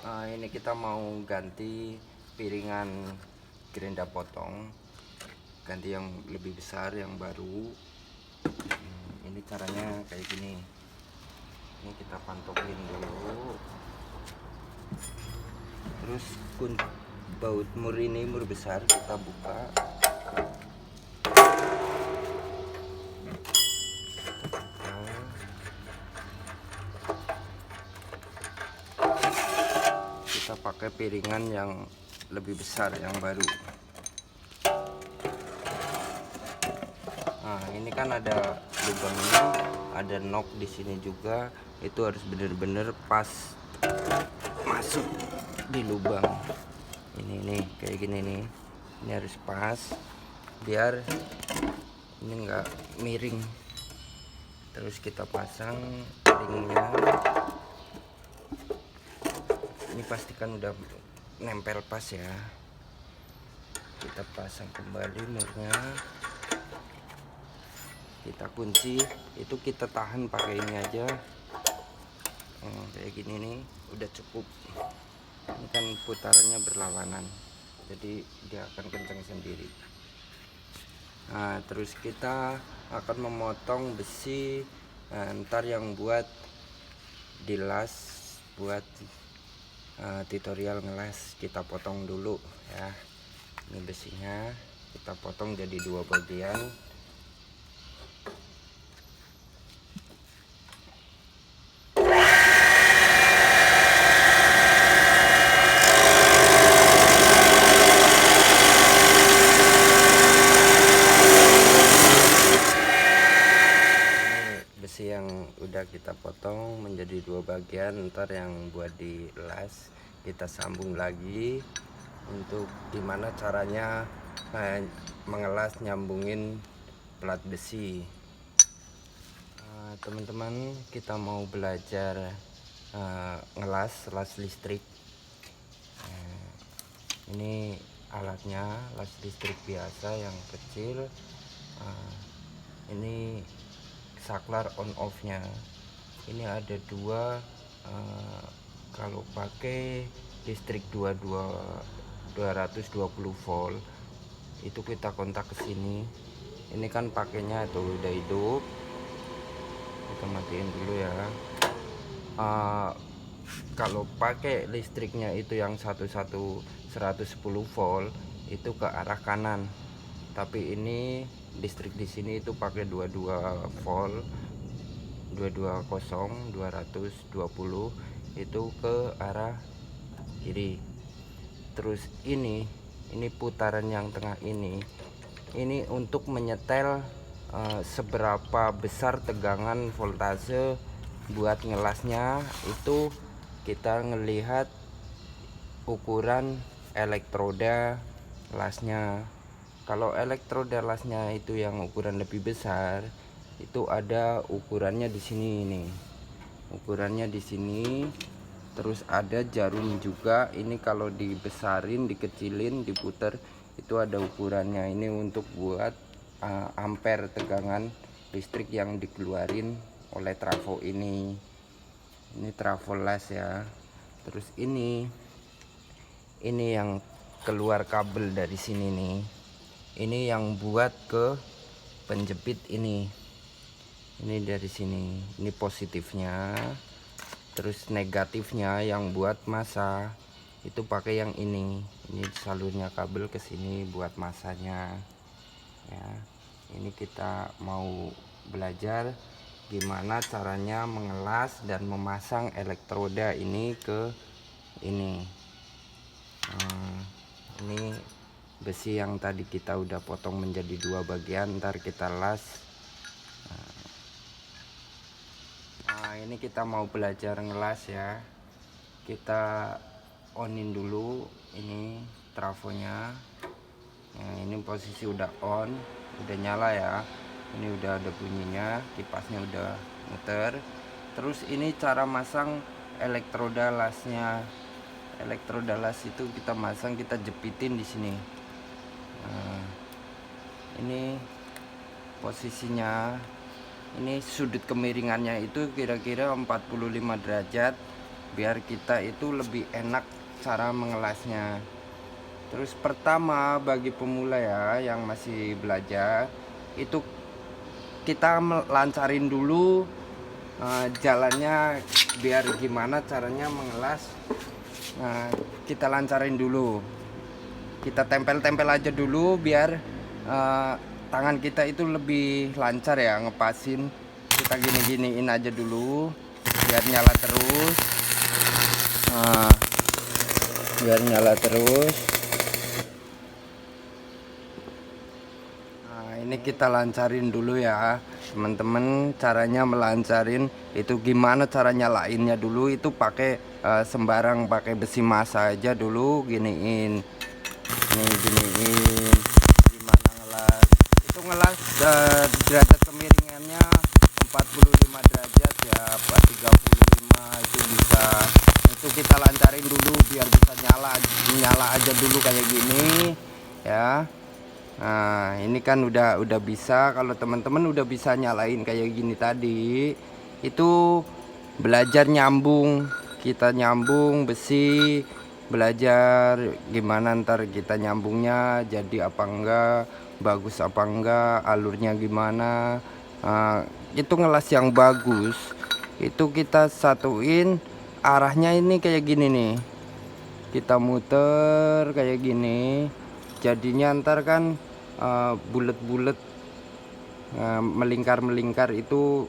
Ini kita mau ganti piringan gerinda potong, ganti yang lebih besar, yang baru. Ini caranya kayak gini. Ini kita pantulin dulu, terus baut mur ini, mur besar, kita buka. Kita pakai piringan yang lebih besar, yang baru. Nah, ini kan ada lubang ini, ada nok di sini juga. Itu harus bener-bener pas masuk di lubang. Ini nih, kayak gini nih. Ini harus pas biar ini enggak miring. Terus kita pasang ringnya. Ini pastikan udah nempel pas ya. Kita pasang kembali murnya. Kita kunci, itu kita tahan pakai ini aja. Kayak gini nih udah cukup. Ini kan putarannya berlawanan, jadi dia akan kencang sendiri. Nah, terus kita akan memotong besi ntar yang buat dilas, buat tutorial ngelas. Kita potong dulu ya. Ini besinya kita potong jadi 2 bagian. Besi yang udah kita potong menjadi 2 bagian, ntar yang buat dilas kita sambung lagi. Untuk gimana caranya mengelas, nyambungin plat besi. Teman-teman, kita mau ngelas las listrik. Ini alatnya, las listrik biasa yang kecil. Ini saklar on off nya. Ini ada 2. Kalau pakai listrik 220 volt itu kita kontak ke sini. Ini kan pakainya itu udah hidup, kita matiin dulu ya. Kalau pakai listriknya itu yang 110 volt itu ke arah kanan, tapi ini listrik di sini itu pakai 22 volt, 220 itu ke arah kiri. Terus ini putaran yang tengah ini untuk menyetel seberapa besar tegangan voltase buat ngelasnya. Itu kita ngelihat ukuran elektroda lasnya. Kalau elektroda lasnya itu yang ukuran lebih besar, itu ada ukurannya di sini nih. Ukurannya di sini. Terus ada jarum juga. Ini kalau dibesarin, dikecilin, diputer, itu ada ukurannya. Ini untuk buat ampere tegangan listrik yang dikeluarin oleh trafo ini. Ini trafo las ya. Terus ini yang keluar kabel dari sini nih. Ini yang buat ke penjepit ini. Ini dari sini. Ini positifnya. Terus negatifnya yang buat masa itu pakai yang ini salurnya kabel ke sini buat masanya ya. Ini kita mau belajar gimana caranya mengelas dan memasang elektroda ini ke ini. Ini besi yang tadi kita udah potong menjadi 2 bagian, ntar kita las. Ini kita mau belajar ngelas ya. Kita onin dulu ini trafonya. Ini posisi udah on, udah nyala ya. Ini udah ada bunyinya, kipasnya udah muter. Terus ini cara masang elektroda lasnya. Elektroda las itu kita masang, kita jepitin di sini. Ini posisinya. Ini sudut kemiringannya itu kira-kira 45 derajat biar kita itu lebih enak cara mengelasnya. Terus pertama bagi pemula ya yang masih belajar itu kita lancarin dulu jalannya biar gimana caranya mengelas. Nah, kita lancarin dulu, kita tempel-tempel aja dulu biar tangan kita itu lebih lancar ya ngepasin. Kita gini-giniin aja dulu biar nyala terus. Biar nyala terus. Ini kita lancarin dulu ya teman-teman. Caranya melancarin itu gimana, cara nyalainnya dulu itu pakai sembarang pakai besi masa aja dulu, giniin nih, giniin. Gimana ngelas itu, ngelas derajat kemiringannya 45 derajat ya, 35 itu bisa. Itu kita lancarin dulu biar bisa nyala aja dulu kayak gini ya. Nah, ini kan udah bisa. Kalau teman-teman udah bisa nyalain kayak gini tadi, itu belajar nyambung. Kita nyambung besi, belajar gimana ntar kita nyambungnya jadi apa enggak, bagus apa enggak, alurnya gimana. Itu ngelas yang bagus itu kita satuin arahnya ini kayak gini nih. Kita muter kayak gini, jadinya ntar kan bulet-bulet, melingkar-melingkar. Itu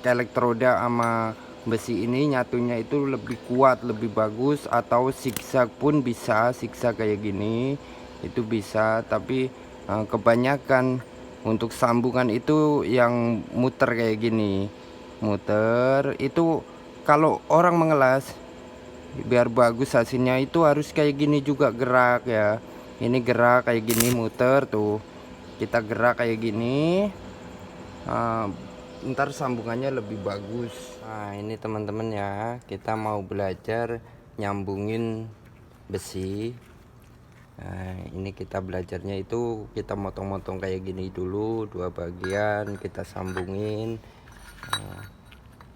elektroda sama besi ini nyatunya itu lebih kuat, lebih bagus. Atau zigzag pun bisa, zigzag kayak gini itu bisa. Tapi kebanyakan untuk sambungan itu yang muter kayak gini, muter. Itu kalau orang mengelas biar bagus hasilnya itu harus kayak gini juga gerak ya. Ini gerak kayak gini, muter tuh, kita gerak kayak gini. Ntar sambungannya lebih bagus. Nah, ini teman-teman ya, kita mau belajar nyambungin besi. Nah, ini kita belajarnya itu kita motong-motong kayak gini dulu, dua bagian kita sambungin.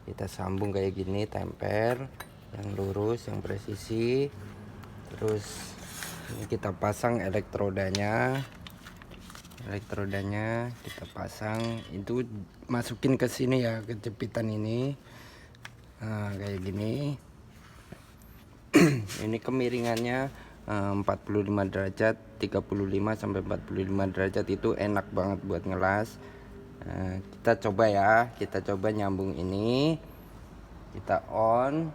Kita sambung kayak gini, tempel yang lurus, yang presisi. Terus ini kita pasang elektrodanya kita pasang, itu masukin ke sini ya, ke jepitan ini. Nah, kayak gini. Ini kemiringannya 45 derajat, 35 sampai 45 derajat. Itu enak banget buat ngelas. Kita coba ya, kita coba nyambung ini. Kita on.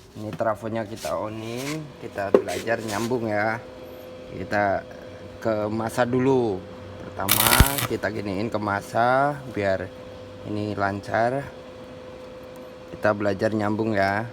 Ini trafonya kita onin, kita belajar nyambung ya. Kita ke masa dulu. Pertama kita giniin ke masa biar ini lancar. Kita belajar nyambung ya.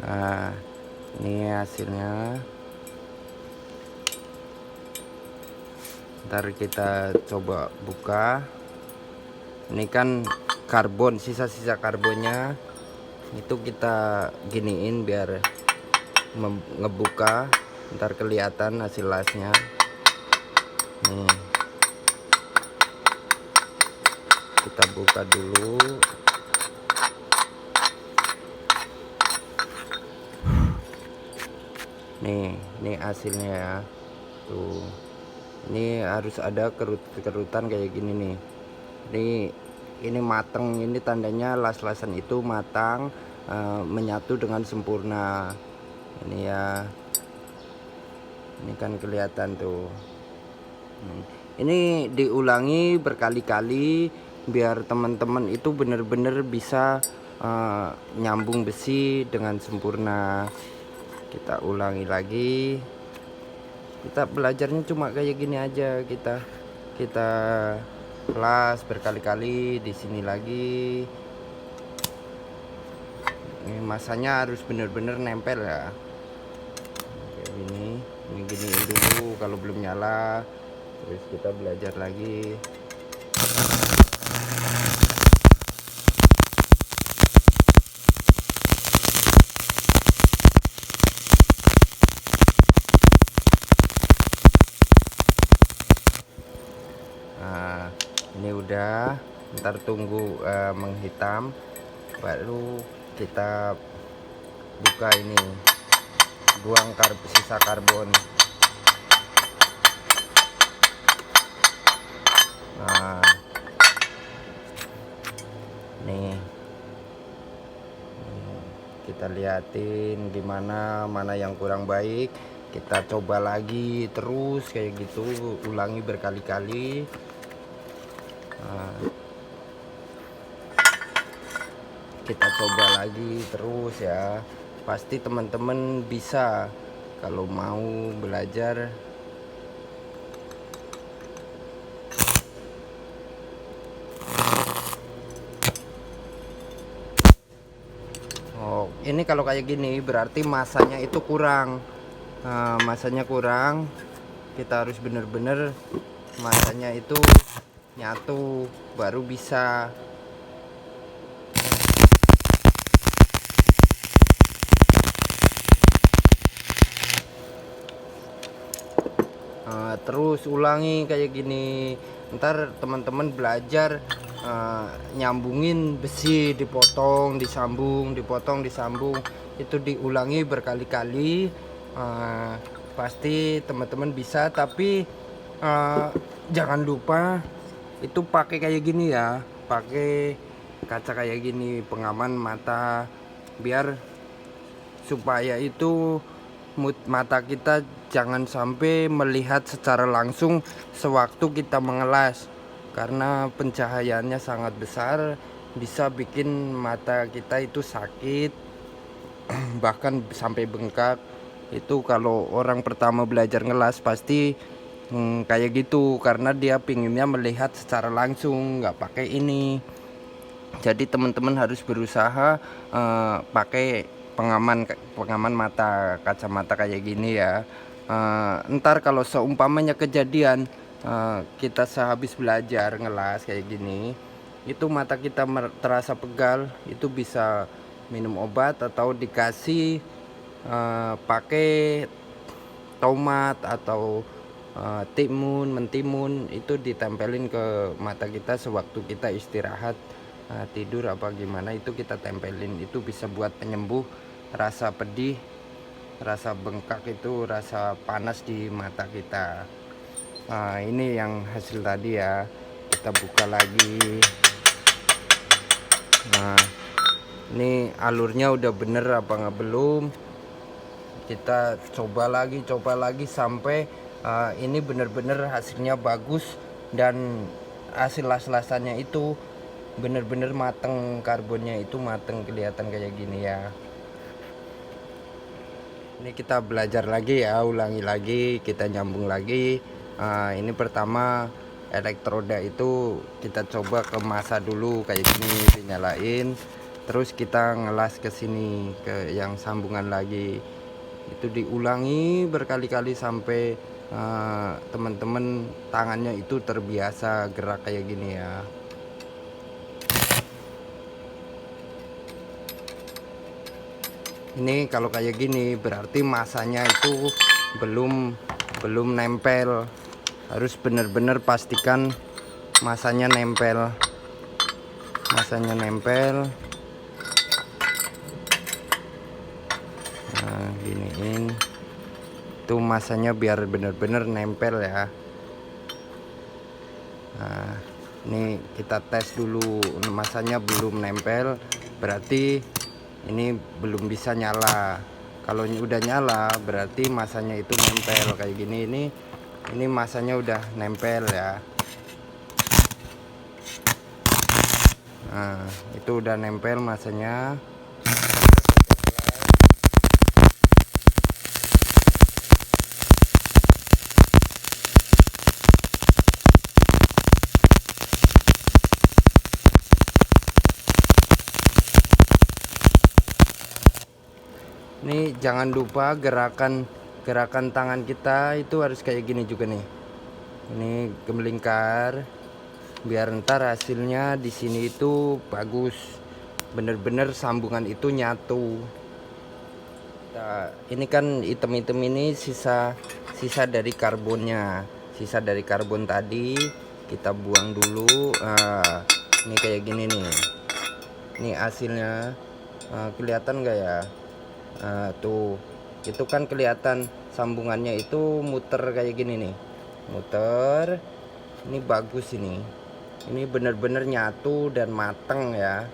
Nah, ini hasilnya. Ntar kita coba buka. Ini kan karbon, sisa-sisa karbonnya itu kita giniin biar ngebuka. Ntar kelihatan hasil lasnya. Nih, kita buka dulu. Nih hasilnya ya. Tuh. Ini harus ada kerut-kerutan kayak gini nih. Ini mateng, ini tandanya las-lasan itu matang, menyatu dengan sempurna. Ini ya. Ini kan kelihatan tuh. Ini diulangi berkali-kali biar teman-teman itu bener-bener bisa nyambung besi dengan sempurna. Kita ulangi lagi. Kita belajarnya cuma kayak gini aja. Kita kelas berkali-kali di sini lagi. Ini masanya harus bener-bener nempel ya. Kayak gini. Ini giniin dulu kalau belum nyala. Terus kita belajar lagi. Nah, ini udah, ntar tunggu menghitam, baru kita buka ini, buang sisa karbon. Nah, nih kita liatin gimana, mana yang kurang baik, kita coba lagi terus kayak gitu, ulangi berkali-kali. Nah, kita coba lagi terus ya, pasti teman-teman bisa kalau mau belajar. Oh, ini kalau kayak gini berarti masanya itu kurang. Nah, masanya kurang, kita harus bener-bener masanya itu nyatu baru bisa. Terus ulangi kayak gini, ntar teman-teman belajar nyambungin besi, dipotong disambung, dipotong disambung, itu diulangi berkali-kali. Pasti teman-teman bisa, tapi jangan lupa itu pakai kayak gini ya, pakai kaca kayak gini, pengaman mata, biar supaya itu mata kita jangan sampai melihat secara langsung sewaktu kita mengelas, karena pencahayaannya sangat besar, bisa bikin mata kita itu sakit bahkan sampai bengkak. Itu kalau orang pertama belajar ngelas pasti kayak gitu, karena dia pinginnya melihat secara langsung, nggak pakai ini. Jadi teman-teman harus berusaha pakai pengaman mata, kacamata kayak gini ya. Ntar kalau seumpamanya kejadian kita sehabis belajar ngelas kayak gini, itu mata kita terasa pegal, itu bisa minum obat atau dikasih pakai tomat atau timun, mentimun, itu ditempelin ke mata kita sewaktu kita istirahat, tidur apa gimana, itu kita tempelin, itu bisa buat penyembuh rasa pedih, rasa bengkak, itu rasa panas di mata kita. Ini yang hasil tadi ya, kita buka lagi. Nah, ini alurnya udah bener apa nggak, belum, kita coba lagi sampai ini bener-bener hasilnya bagus dan hasil las-lasannya itu bener-bener mateng, karbonnya itu mateng, kelihatan kayak gini ya. Ini kita belajar lagi ya, ulangi lagi, kita nyambung lagi. Ini pertama elektroda itu kita coba ke masa dulu kayak gini, dinyalain, terus kita ngelas ke sini ke yang sambungan lagi, itu diulangi berkali-kali sampai teman-teman tangannya itu terbiasa gerak kayak gini ya. Ini kalau kayak gini berarti masanya itu belum nempel, harus bener-bener pastikan masanya nempel, nah giniin tuh masanya biar bener-bener nempel ya. Nah, ini kita tes dulu, masanya belum nempel, berarti ini belum bisa nyala. Kalau udah nyala berarti masanya itu nempel kayak gini. Ini masanya udah nempel ya. Nah, itu udah nempel masanya. Nih jangan lupa gerakan tangan kita itu harus kayak gini juga nih. Ini gemelingkar biar ntar hasilnya di sini itu bagus, bener-bener sambungan itu nyatu. Nah, ini kan item-item ini sisa dari karbonnya, sisa dari karbon tadi kita buang dulu. Nah, ini kayak gini nih, ini hasilnya. Kelihatan nggak ya? Tuh, itu kan kelihatan sambungannya itu muter kayak gini nih, muter. Ini bagus ini bener-bener nyatu dan mateng ya.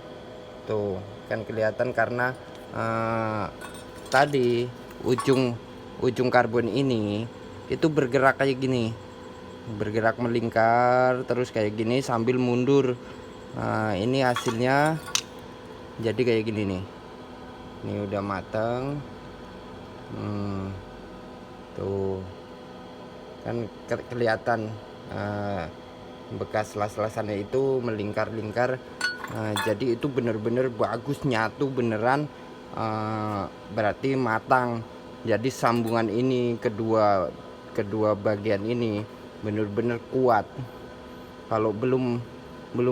Tuh kan kelihatan karena tadi ujung karbon ini itu bergerak kayak gini, bergerak melingkar terus kayak gini sambil mundur. Ini hasilnya jadi kayak gini nih. Ini udah mateng. Tuh kan kelihatan bekas las-lasannya itu melingkar-lingkar. Jadi itu bener-bener bagus, nyatu beneran. Berarti matang. Jadi sambungan ini kedua bagian ini bener-bener kuat. Kalau belum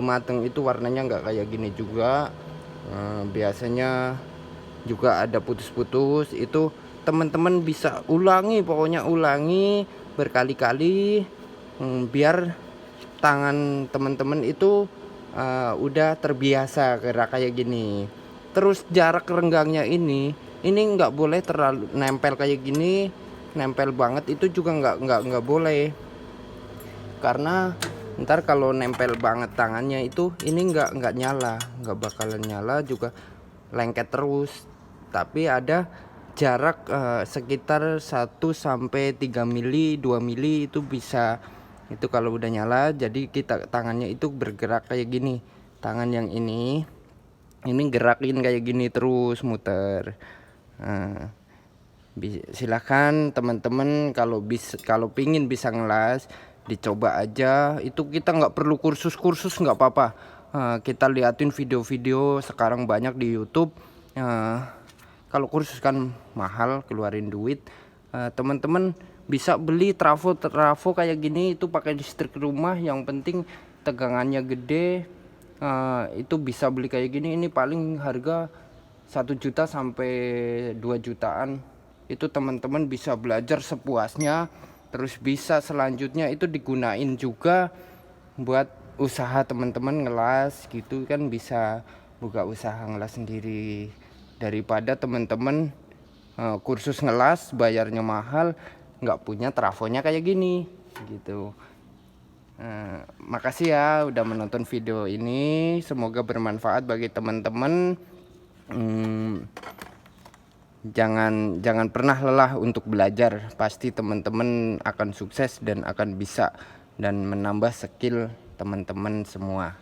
matang itu warnanya nggak kayak gini juga. Biasanya juga ada putus-putus. Itu teman-teman bisa ulangi, pokoknya ulangi berkali-kali, biar tangan teman-teman itu udah terbiasa gerak kayak gini. Terus jarak renggangnya ini nggak boleh terlalu nempel kayak gini, nempel banget itu juga nggak boleh, karena ntar kalau nempel banget tangannya itu ini nggak nyala, nggak bakalan nyala, juga lengket terus. Tapi ada jarak sekitar 1 sampai 3 mili, 2 mili itu bisa. Itu kalau udah nyala, jadi kita tangannya itu bergerak kayak gini. Tangan yang ini gerakin kayak gini terus muter. Silahkan teman-teman kalau pingin bisa ngelas, dicoba aja. Itu kita nggak perlu kursus nggak apa-apa. Kita liatin video-video sekarang banyak di YouTube. Kalau kursus kan mahal, keluarin duit. Teman-teman bisa beli trafo kayak gini, itu pakai listrik rumah. Yang penting tegangannya gede. Itu bisa beli kayak gini. Ini paling harga 1 juta sampai 2 jutaan. Itu teman-teman bisa belajar sepuasnya. Terus bisa selanjutnya itu digunain juga buat usaha teman-teman ngelas gitu kan, bisa buka usaha ngelas sendiri. Daripada teman-teman kursus ngelas bayarnya mahal, nggak punya trafonya kayak gini gitu. Makasih ya udah menonton video ini, semoga bermanfaat bagi teman-teman. Jangan pernah lelah untuk belajar, pasti teman-teman akan sukses dan akan bisa dan menambah skill teman-teman semua.